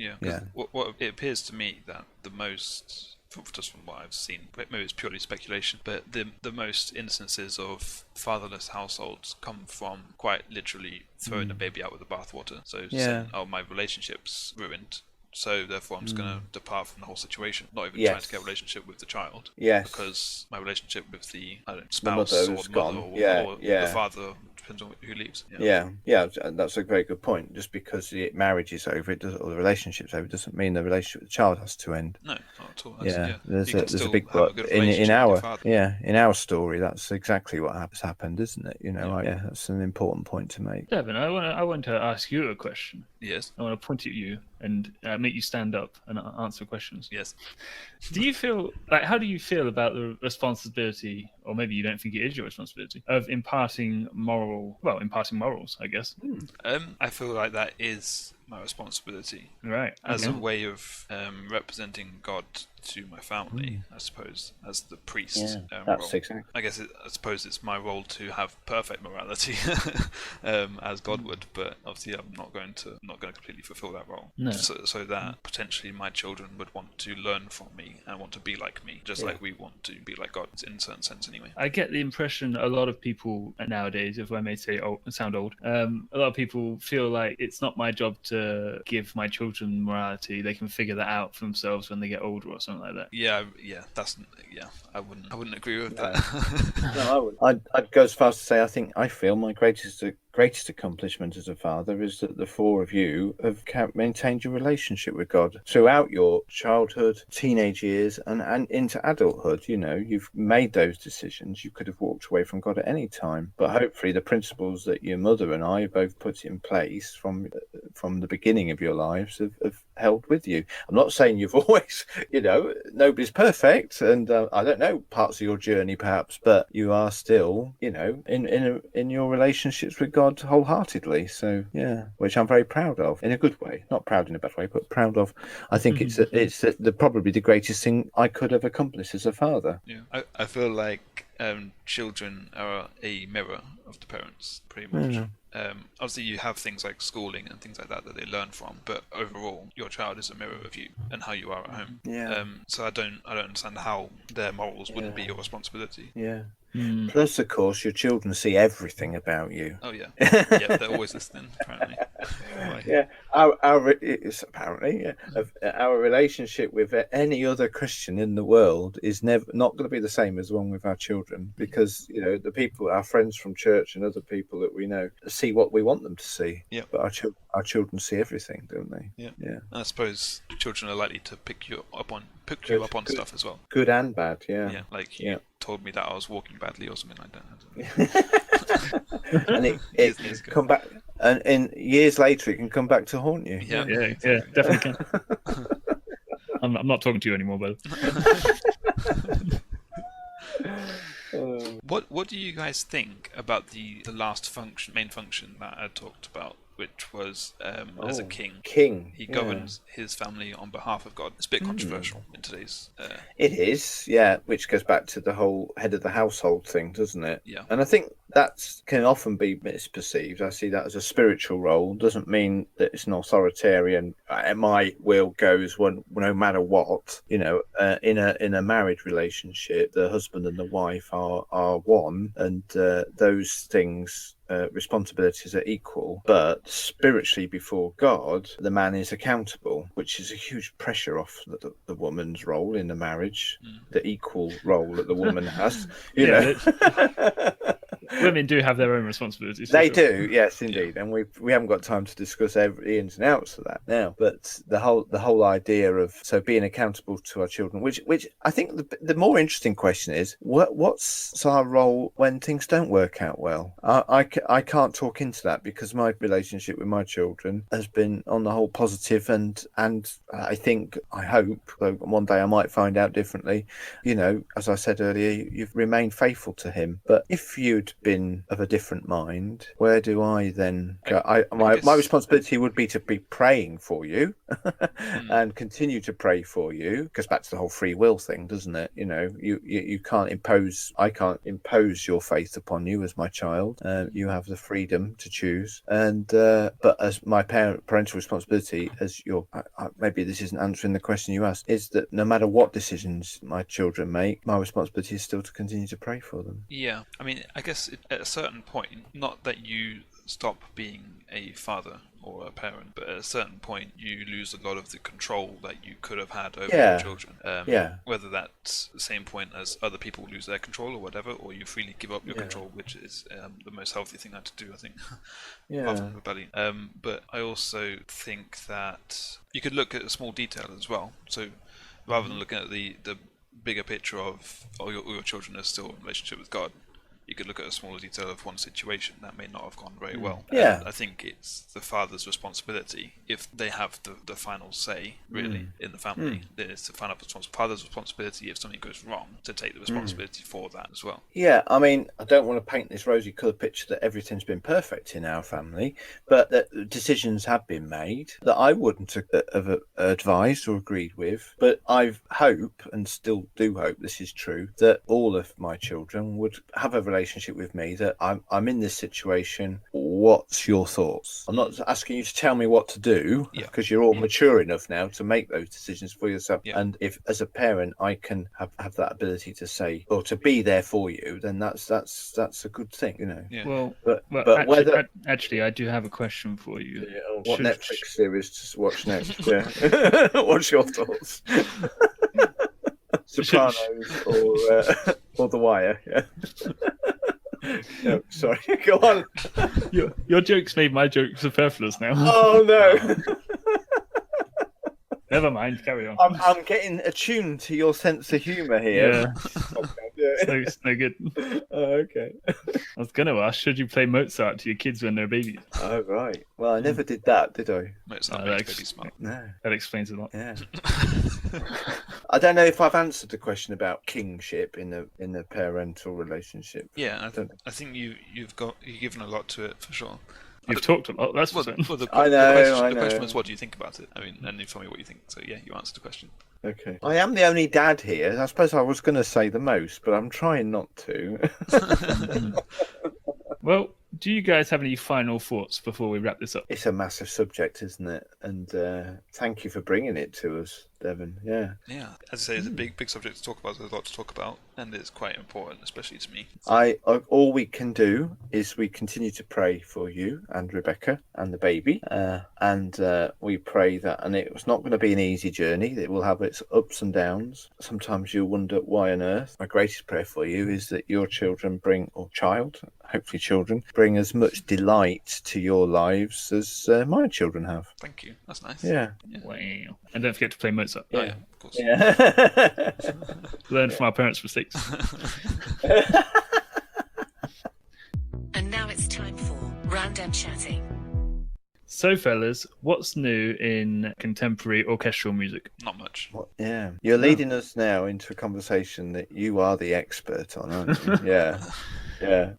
What it appears to me that the most, just from what I've seen, maybe it's purely speculation, but the most instances of fatherless households come from quite literally throwing the baby out with the bathwater. So saying, my relationship's ruined, so therefore I'm just going to depart from the whole situation, not even trying to get a relationship with the child, because my relationship with the spouse or the mother or the father, depends on who leaves. That's a very good point. Just because the marriage is over, or the relationship's over, doesn't mean the relationship with the child has to end. No, not at all. There's a big but in our story. That's exactly what has happened, isn't it? That's an important point to make. Devon, I want to ask you a question. Yes. I want to point at you and make you stand up and answer questions. Yes. Do you feel how do you feel about the responsibility, or maybe you don't think it is your responsibility, of imparting morals, I guess? I feel like that is my responsibility, right? As a way of representing God to my family, I suppose, as the priest. That's exactly. I suppose it's my role to have perfect morality, as God would, but obviously I'm not going to completely fulfill that role. No. So that potentially my children would want to learn from me and want to be like me, just like we want to be like God in a certain sense, anyway. I get the impression a lot of people nowadays, if I may say sound old, a lot of people feel like it's not my job to give my children morality. They can figure that out for themselves when they get older or something like that. I wouldn't agree with that. No, I would. I'd go as far as to say I feel my greatest greatest accomplishment as a father is that the four of you have maintained your relationship with God throughout your childhood, teenage years, and into adulthood. You know, you've made those decisions. You could have walked away from God at any time, but hopefully the principles that your mother and I both put in place from the beginning of your lives have held with you. I'm not saying you've always, you know, nobody's perfect, and I don't know parts of your journey perhaps, but you are still, you know, in your relationships with God wholeheartedly. So yeah, which I'm very proud of in a good way, not proud in a bad way, but proud of. I think it's probably the greatest thing I could have accomplished as a father. Yeah, I feel like children are a mirror of the parents, pretty much. Yeah. Obviously, you have things like schooling and things like that they learn from, but overall, your child is a mirror of you and how you are at home. Yeah. So I don't understand how their morals wouldn't be your responsibility. Yeah. Plus, of course, your children see everything about you. Oh yeah, yeah, they're always listening. Apparently. Yeah, it's apparently our relationship with any other Christian in the world is not going to be the same as the one with our children, because you know the people, our friends from church and other people that we know, see what we want them to see. Yeah. But our children see everything, don't they? Yeah. Yeah. And I suppose children are likely to pick you up on stuff as well. Good and bad. Yeah. Yeah. Like you told me that I was walking badly or something like that. And it come back, and in years later it can come back to haunt you. Yeah, yeah, definitely can. I'm not talking to you anymore, but what do you guys think about the last main function that I talked about, which was as a king? He governs his family on behalf of God. It's a bit controversial in today's... It is, yeah, which goes back to the whole head of the household thing, doesn't it? Yeah. And I think that can often be misperceived. I see that as a spiritual role. Doesn't mean that it's an authoritarian, my will goes no matter what. You know, in a marriage relationship, the husband and the wife are one, and those things... responsibilities are equal, but spiritually before God, the man is accountable, which is a huge pressure off the woman's role in the marriage, the equal role that the woman has. You know. Women do have their own responsibilities. They do, yes, indeed, and we haven't got time to discuss every ins and outs of that now. But the whole idea of being accountable to our children, which I think the more interesting question is, what's our role when things don't work out well? I can't talk into that because my relationship with my children has been on the whole positive, and I hope, though one day I might find out differently. You know, as I said earlier, you've remained faithful to him. But if you'd been of a different mind, where do I then go? My responsibility would be to be praying for you and continue to pray for you, because back to the whole free will thing, doesn't it? You know, you can't impose, I can't impose your faith upon you as my child. You have the freedom to choose, and but as my parental responsibility, as your maybe this isn't answering the question you asked, is that no matter what decisions my children make, my responsibility is still to continue to pray for them. Yeah, I mean, I guess at a certain point, not that you stop being a father or a parent, but at a certain point you lose a lot of the control that you could have had over your children. Whether that's the same point as other people lose their control or whatever, or you freely give up your control, which is the most healthy thing to do, I think. Rather than rebellion. But I also think that you could look at a small detail as well. So rather than looking at the bigger picture of all your children are still in relationship with God, you could look at a smaller detail of one situation that may not have gone very well. Yeah. And I think it's the father's responsibility, if they have the final say, really, in the family, then it's the father's responsibility, if something goes wrong, to take the responsibility for that as well. Yeah, I mean, I don't want to paint this rosy-coloured picture that everything's been perfect in our family, but that decisions have been made that I wouldn't have advised or agreed with. But I hope, and still do hope this is true, that all of my children would have a relationship with me, that I'm in this situation. What's your thoughts? I'm not asking you to tell me what to do, because you're all mature enough now to make those decisions for yourself. And if, as a parent, I can have that ability to say or to be there for you, then that's a good thing, you know. Well, actually, I do have a question for you. What Netflix series to watch next? What's your thoughts? Sopranos or The Wire? No, sorry. Go on. Your jokes made my jokes superfluous now. Oh no. Never mind, carry on. I'm getting attuned to your sense of humour here. It's no good. Okay. I was going to ask, should you play Mozart to your kids when they're babies? Oh, right. Well, I never did that, did I? Mozart No, makes babies smart. No. That explains a lot. Yeah. I don't know if I've answered the question about kingship in the parental relationship. Yeah, I think you've given a lot to it for sure. You've talked a lot, that's for certain. Well, the I know. question was, what do you think about it? I mean, and you tell me what you think. So yeah, you answered the question. Okay. I am the only dad here. I suppose I was going to say the most, but I'm trying not to. Well, do you guys have any final thoughts before we wrap this up? It's a massive subject, isn't it? And thank you for bringing it to us, Devon. Yeah. Yeah, as I say, it's a big subject to talk about. There's a lot to talk about, and it's quite important, especially to me. All we can do is we continue to pray for you and Rebecca and the baby, and we pray that. And it's not going to be an easy journey. It will have its ups and downs. Sometimes you'll wonder why on earth. My greatest prayer for you is that your children hopefully children, bring as much delight to your lives as my children have. Thank you. That's nice. Yeah. Wow. And don't forget to play Mozart. Yeah, of course. Yeah. Learn from our parents' mistakes. And now it's time for Random Chatting. So, fellas, what's new in contemporary orchestral music? Not much. Yeah. You're leading us now into a conversation that you are the expert on, aren't you? Yeah. Yeah.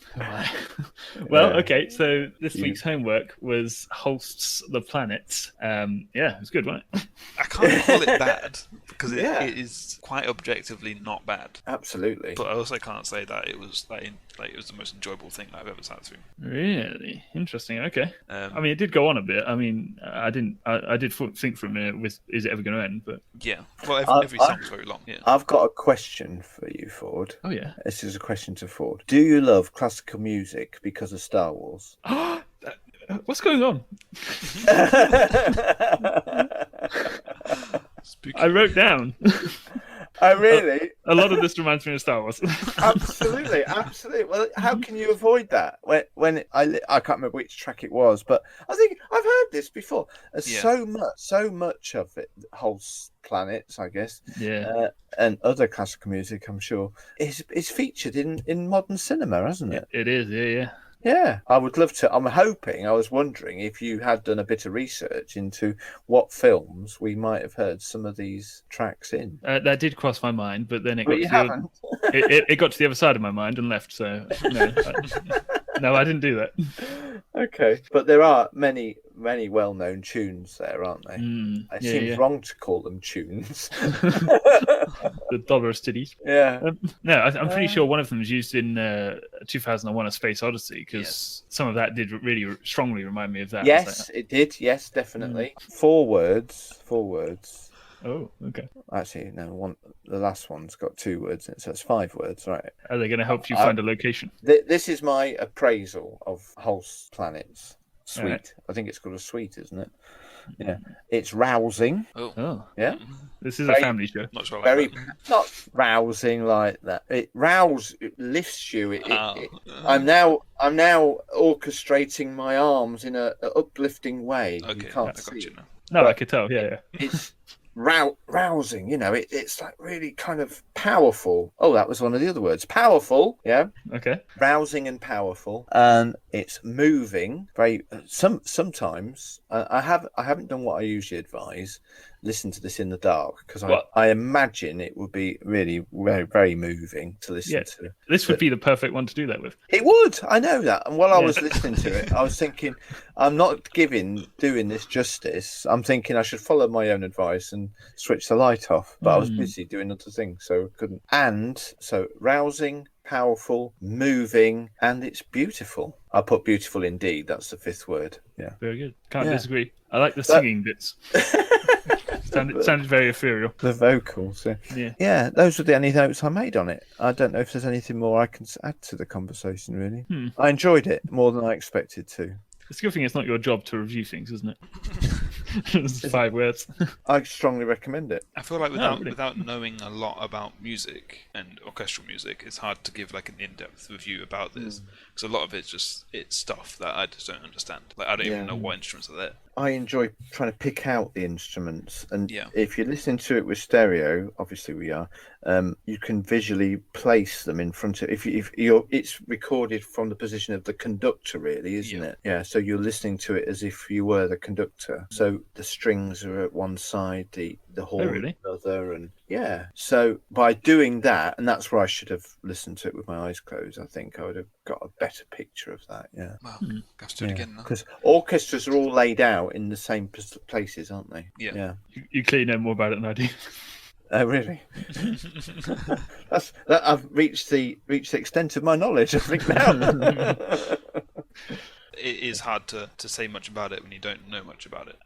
Well, okay, so this week's homework was Holst's The Planet. Yeah, it was good, wasn't it? I can't call it bad because it is quite objectively not bad. Absolutely. But I also can't say that it was it was the most enjoyable thing I've ever sat through. Really interesting. Okay. I mean, it did go on a bit. I mean, I did think for a minute with is it ever going to end? But yeah, well, every song's very long. Yeah. I've got a question for you, Ford. Oh yeah. This is a question to Ford. Do you love classical music because of Star Wars? What's going on? I wrote down. Oh, really? A lot of this reminds me of Star Wars. Absolutely. Well, how can you avoid that? When I can't remember which track it was, but I think I've heard this before. So much of it, Holst planets, I guess. Yeah. And other classical music, I'm sure, is featured in modern cinema, hasn't it? It is. Yeah. Yeah, I would love to. I was wondering if you had done a bit of research into what films we might have heard some of these tracks in. That did cross my mind, but then it got to the other side of my mind and left. So no, I didn't do that. Okay, but there are many well-known tunes there, aren't there? It seems wrong to call them tunes. The Dolores ditties. Yeah. No, I'm pretty sure one of them is used in 2001: A Space Odyssey because some of that did really strongly remind me of that. Yes, it did. Yes, definitely. 4 words. Oh, okay. Actually, no. The last one's got 2 words in it, so it's 5 words, right? Are they going to help you find a location? This is my appraisal of Holst planets. Suite. Right. I think it's called a suite, isn't it? Yeah. It's rousing. Oh. Yeah. This is a family show. Not sure. Not rousing like that. It lifts you. I'm now orchestrating my arms in a uplifting way. Okay. You can't I got you now. No, I could tell. Yeah. It's rousing. It's like really kind of powerful. Oh, that was one of the other words. Powerful. Yeah. Okay. Rousing and powerful, and it's moving. Very. Sometimes I haven't done what I usually advise. Listen to this in the dark because I imagine it would be really very, very moving to listen to. This would be the perfect one to do that with. It would. I know that. And while I was listening to it, I was thinking, I'm not doing this justice. I'm thinking I should follow my own advice and switch the light off. But I was busy doing other things, so I couldn't. And so rousing, powerful, moving, and it's beautiful. I put beautiful indeed. That's the 5th word. Yeah. Very good. Can't disagree. I like the singing bits. Sounded very ethereal. The vocals. Yeah. Those were the only notes I made on it. I don't know if there's anything more I can add to the conversation, really. I enjoyed it more than I expected to. It's a good thing it's not your job to review things, isn't it? It's 5 words. I strongly recommend it. I feel like really? without knowing a lot about music and orchestral music, it's hard to give like an in-depth review about this, because a lot of it's stuff that I just don't understand. Like I don't even know what instruments are there. I enjoy trying to pick out the instruments, and Yeah. if you're listening to it with stereo, obviously we are, you can visually place them in front of. If you're, it's recorded from the position of the conductor, really, isn't it? Yeah. So you're listening to it as if you were the conductor. So the strings are at one side, the horn really? at the other, and So by doing that, and that's where I should have listened to it with my eyes closed. I think I would have got a better picture of that. Yeah. Wow, have to do it again now. Because orchestras are all laid out in the same places, aren't they? Yeah. You clearly know more about it than I do. Oh, really? I've reached the extent of my knowledge, I think, now. It is hard to say much about it when you don't know much about it.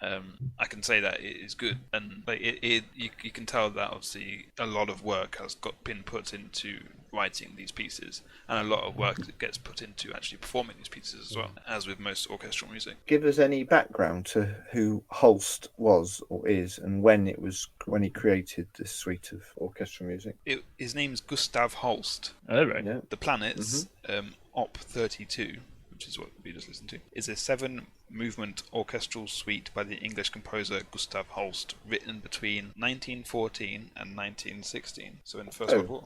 I can say that it is good, and like you can tell that obviously a lot of work has been put into writing these pieces, and a lot of work that gets put into actually performing these pieces as well, as with most orchestral music. Give us any background to who Holst was or is, and when he created this suite of orchestral music. His name's Gustav Holst. Oh, right. Yeah. The Planets, Op 32, which is what we just listened to, is a 7-movement orchestral suite by the English composer Gustav Holst, written between 1914 and 1916. So in the First World War.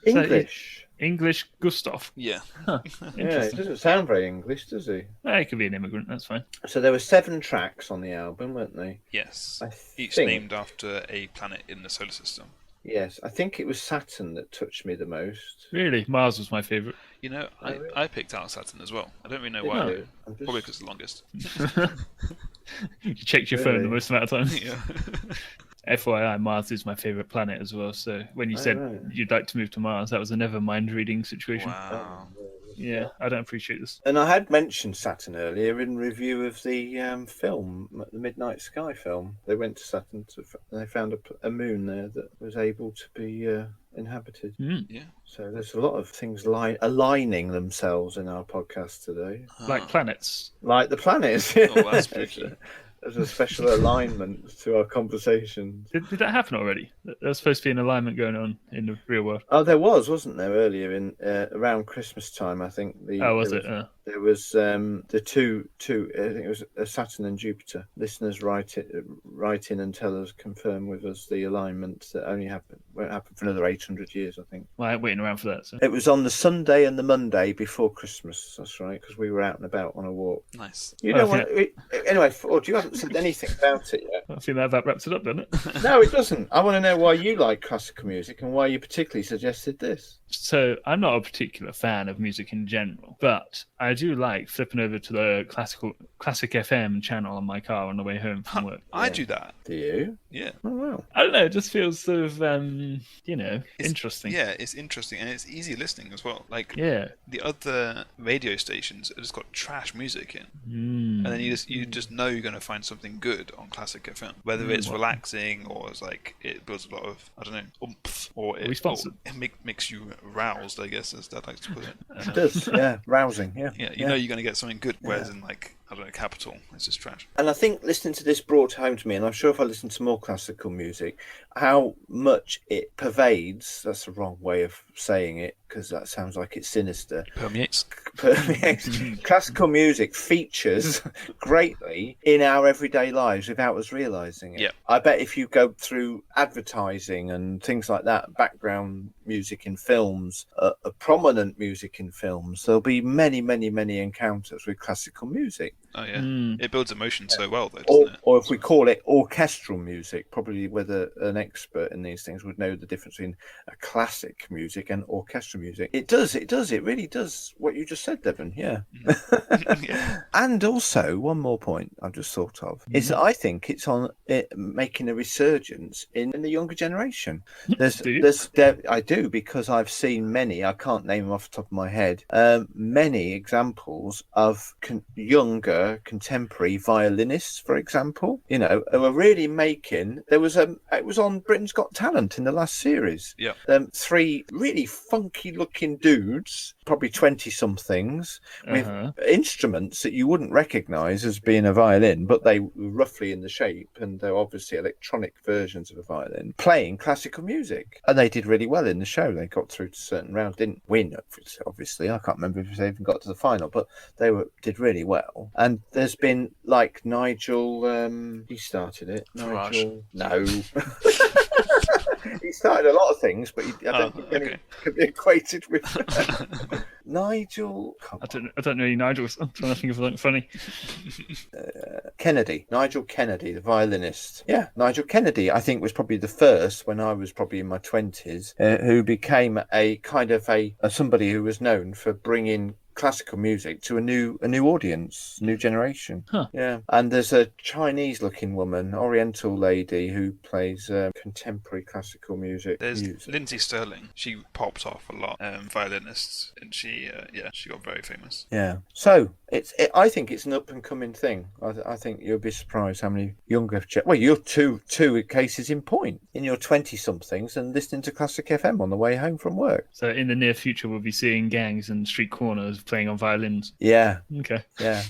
English. Gustav. Yeah. Huh. Yeah, Interesting. it doesn't sound very English, does he? He could be an immigrant. That's fine. So there were 7 tracks on the album, weren't they? Yes. I Each think- named after a planet in the solar system. Yes, I think it was Saturn that touched me the most. Really, Mars was my favourite. You know, really? I picked out Saturn as well. I don't really know Did why. you? I'm just- Probably because it's the longest. You checked your phone Really? the most amount of times. Yeah. FYI, Mars is my favourite planet as well. So when you said right. you'd like to move to Mars, that was a never mind reading situation. Wow. Yeah, I don't appreciate this. And I had mentioned Saturn earlier in review of the film, the Midnight Sky film. They went to Saturn and they found a moon there that was able to be inhabited. Yeah. So there's a lot of things aligning themselves in our podcast today, Like planets. like the planets. Oh, that's spooky. There's a special alignment to our conversation. Did that happen already? There was supposed to be an alignment going on in the real world. Oh, there wasn't there, earlier in around Christmas time? I think Was it? There was the two. I think it was Saturn and Jupiter. Listeners write in and tell us, confirm with us the alignment that won't happen for another 800 years. I think. Well, I ain't waiting around for that. So. It was on the Sunday and the Monday before Christmas. That's right, because we were out and about on a walk. Nice. You don't want anyway. Ford, you haven't said anything about it yet. I think that wraps it up, doesn't it? No, it doesn't. I want to know why you like classical music and why you particularly suggested this. So I'm not a particular fan of music in general, but I do like flipping over to the classic FM channel on my car on the way home from work. I do that. Do you? Yeah. Oh wow. I don't know, it just feels sort of, It's- interesting. Yeah, it's interesting and it's easy listening as well. Like Yeah. the other radio stations have just got trash music in, Mm. and then you just know you're going to find something good on classic FM, whether it's relaxing or it's like it builds a lot of oomph, or it makes you roused, I guess, as Dad likes to put it. It does, yeah. Rousing, yeah. Yeah, you know you're going to get something good, whereas in like Capital, it's just trash. And I think listening to this brought home to me, and I'm sure if I listen to more classical music, how much it pervades, that's the wrong way of saying it, because that sounds like it's sinister. Permeates. Classical music features greatly in our everyday lives without us realising it. Yeah. I bet if you go through advertising and things like that, background music in films, prominent music in films, there'll be many, many, many encounters with classical music. Oh yeah, Mm. it builds emotion so well, though, doesn't it? Or if we call it orchestral music, probably whether an expert in these things would know the difference between a classic music and orchestral music. It really does what you just said, Devon, yeah. Yeah. And also, one more point I've just thought of, is that I think it's making a resurgence in the younger generation. Do you? I do, because I've seen many, I can't name them off the top of my head, many examples of younger contemporary violinists, for example, who are really making. It was on Britain's Got Talent in the last series. Yeah. 3 really funky looking dudes, probably 20-somethings, with instruments that you wouldn't recognise as being a violin, but they were roughly in the shape, and they're obviously electronic versions of a violin, playing classical music. And they did really well in the show. They got through to certain rounds, didn't win, obviously. I can't remember if they even got to the final, but they did really well. And there's been like Nigel, he started it. Nigel, no. He started a lot of things, but I don't think any could be equated with Nigel. I don't know any Nigels. I'm trying to think of something funny. Kennedy, Nigel Kennedy, the violinist. Yeah, Nigel Kennedy, I think, was probably the first when I was probably in my 20s, who became a kind of somebody who was known for bringing classical music to a new audience, new generation. Yeah. And there's a Chinese looking woman, Oriental lady, who plays contemporary classical music. There's Lindsay Sterling. She popped off a lot, violinist, and she got very famous. Yeah. So I think it's an up and coming thing. I think you'll be surprised how many younger you're two cases in point, in your 20-somethings and listening to Classic FM on the way home from work. So in the near future, we'll be seeing gangs and street corners playing on violins. Yeah. Okay. Yeah.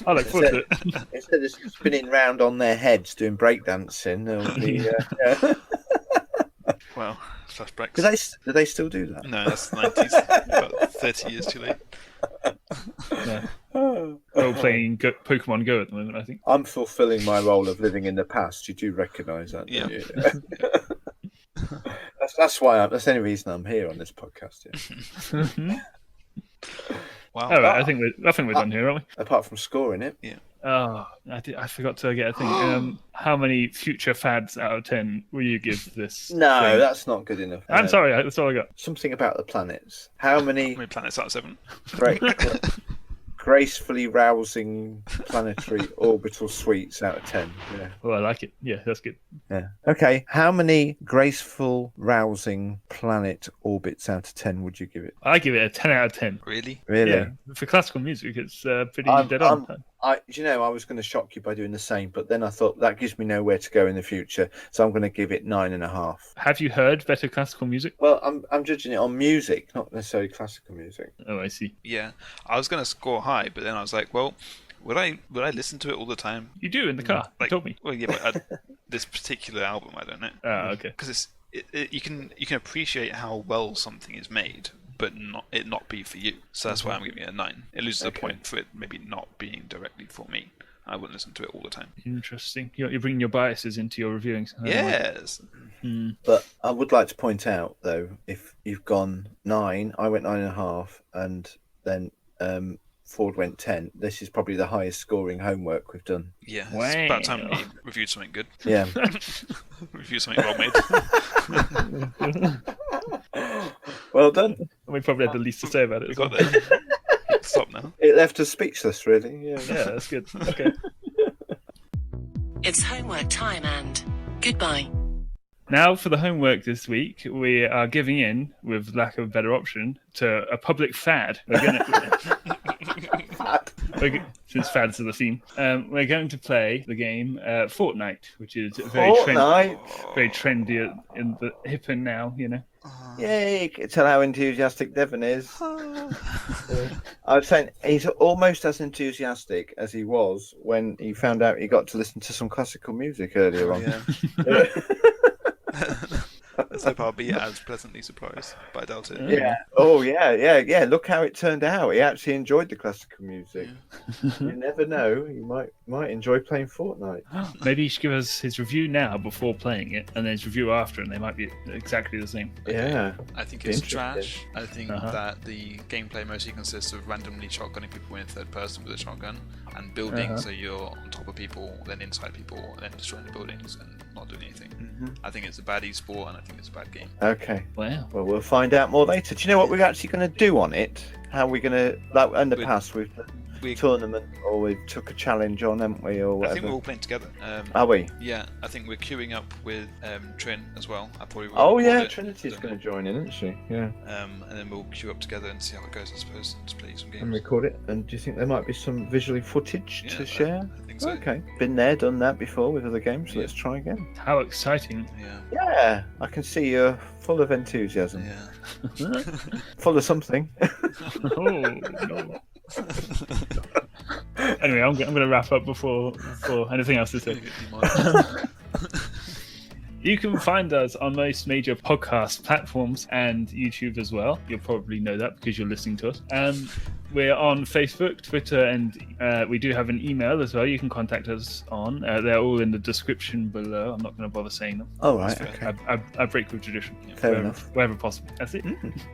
I look forward to it. Instead of spinning round on their heads doing breakdancing, they'll be. Well, flashbacks. Do they still do that? No, that's the 90s. About 30 years too late. Yeah. They're all playing Pokemon Go at the moment, I think. I'm fulfilling my role of living in the past. You do recognise that, don't you? That's why. That's the only reason I'm here on this podcast. Yeah. Wow. All right, I think we're done here, aren't we? Apart from scoring it. Yeah. Oh, I forgot to get a thing. How many future fads out of 10 will you give this? No, thing? That's not good enough. I'm sorry, that's all I got. Something about the planets. How many planets out of 7? Gracefully rousing planetary orbital suites out of 10. Yeah. Well, I like it. Yeah, that's good. Yeah. Okay. How many graceful, rousing planet orbits out of 10 would you give it? I give it a 10 out of 10. Really? Really? Yeah. For classical music, it's pretty dead on. I was going to shock you by doing the same, but then I thought that gives me nowhere to go in the future, so I'm going to give it 9.5. Have you heard better classical music? Well, I'm judging it on music, not necessarily classical music. Oh, I see. Yeah, I was going to score high, but then I was like, well, would I listen to it all the time? You do in the car. You told me. Well, yeah, but this particular album, I don't know. Oh, okay. Because you can appreciate how well something is made, but not be for you. So that's why I'm giving it a 9. It loses the point for it maybe not being directly for me. I wouldn't listen to it all the time. Interesting. You're bringing your biases into your reviewing. Yes. But I would like to point out, though, if you've gone 9, I went 9.5, and then Ford went 10. This is probably the highest scoring homework we've done. Yeah, it's about time we reviewed something good. Yeah. Reviewed something well made. Well done. We probably had the least to say about it. We got there. Stop now. It left us speechless, really. Yeah, that's good. Okay. It's homework time and goodbye. Now for the homework this week, we are giving in, with lack of a better option, to a public fad. We're going since fads are the theme, we're going to play the game Fortnite, which is very trendy in the hip and now, you know. Yay! Tell how enthusiastic Devon is. I was saying he's almost as enthusiastic as he was when he found out he got to listen to some classical music earlier on. Yeah. Let's hope I'll be as pleasantly surprised, but I doubt it. Yeah. Oh, yeah. Look how it turned out. He actually enjoyed the classical music. Yeah. You never know. He might enjoy playing Fortnite. Maybe he should give us his review now before playing it, and then his review after, and they might be exactly the same. Yeah. I think it's trash. I think that the gameplay mostly consists of randomly shotgunning people in third person with a shotgun and building, so you're on top of people, then inside people, and then destroying the buildings and not doing anything. I think it's a bad e-sport, and I think it's a bad game. Okay. Wow. Well, we'll find out more later. Do you know what we're actually going to do on it? How we're going to, like in the past, we've tournament, or we took a challenge on, haven't we, or whatever? I think we're all playing together. Are we? Yeah, I think we're queuing up with Trin as well. I probably will. Oh yeah, Trinity's going to join in, isn't she? Yeah. And then we'll queue up together and see how it goes, I suppose, and just play some games. And record it. And do you think there might be some visually footage to share? I think so. Okay. Been there, done that before with other games, so let's try again. How exciting. Yeah. Yeah, I can see your full of enthusiasm, Yeah. full of something. Oh, no. Anyway, I'm going to wrap up before anything else to say. You can find us on most major podcast platforms and YouTube as well. You'll probably know that because you're listening to us. We're on Facebook, Twitter, and we do have an email as well. You can contact us on. They're all in the description below. I'm not going to bother saying them. Oh, right, okay. I break with tradition. Fair enough. Wherever possible. That's it.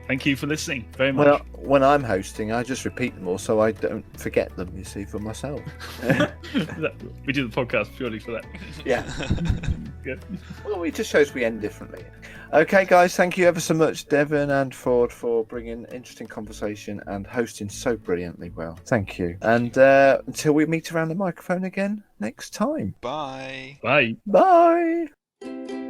Thank you for listening very much. Well, when I'm hosting, I just repeat them all so I don't forget them, you see, for myself. We do the podcast purely for that. Yeah. Good. Well, it just shows we end differently. Okay, guys, thank you ever so much, Devon and Ford, for bringing interesting conversation and hosting so brilliantly well. Thank you. And until we meet around the microphone again next time. Bye. Bye. Bye.